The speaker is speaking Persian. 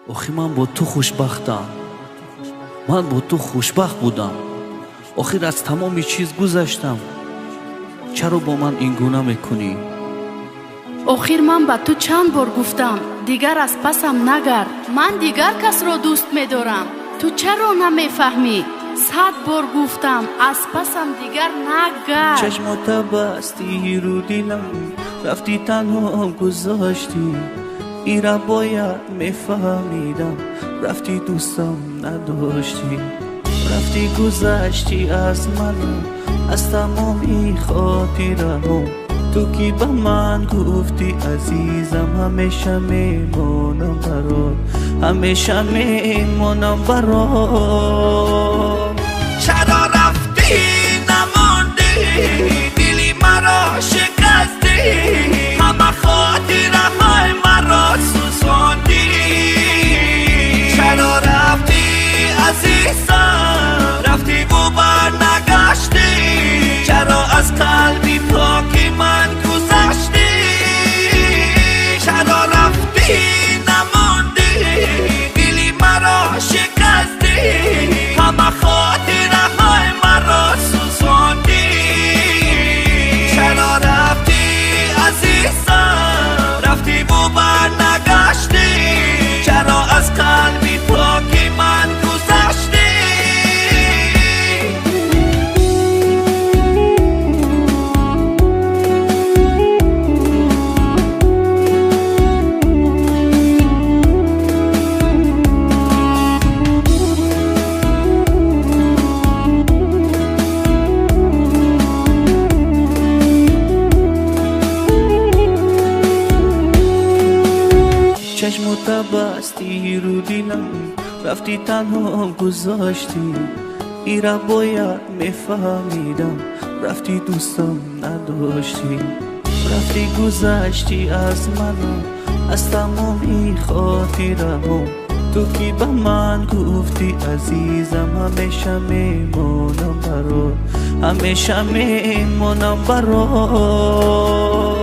آخی من با تو خوشبختم. من با تو خوشبخت بودم. آخر از تمامی چیز گذشتم. چرا با من این گونه میکنی؟ آخر من با تو چند بار گفتم دیگر از پسم نگرد. من دیگر کس را دوست می‌دارم. تو چرا نمیفهمی؟ 100 بار گفتم از پسم دیگر نگرد. چشمات بستی رو دیلم، رفتی تنها گذاشتی. ایرا باید میفهمیدم، رفتی دوستم نداشتی. رفتی گذشتی از من، از تمامی خاطرهام. تو کی به من گفتی عزیزم همیشه میمونم برات، همیشه میمونم برات. چرا رفتی نماندی، دلی مرا شکستی، همه خاطره های مرا سوزاندی. چرا رفتی عزیزم، رفتی و برنگشتی، چرا از قلبی پاکی من گذشتی. چرا رفتی نماندی، دلی مرا شکستی، همه خاطره های مرا سوزاندی. چرا رفتی عزیزم، رفتی و برنگشتی، چرا از قلبی پاکی من گذشتی. چشمات بستی رو دیلم، رفتی تنها گذاشتی. ایرا باید میفهمیدم، رفتی دوستم نداشتی. رفتی گذشتی از من، از تمامی خاطرهام. تو کی به من گفتی عزیزم همیشه میمونم برات، همیشه میمونم برات.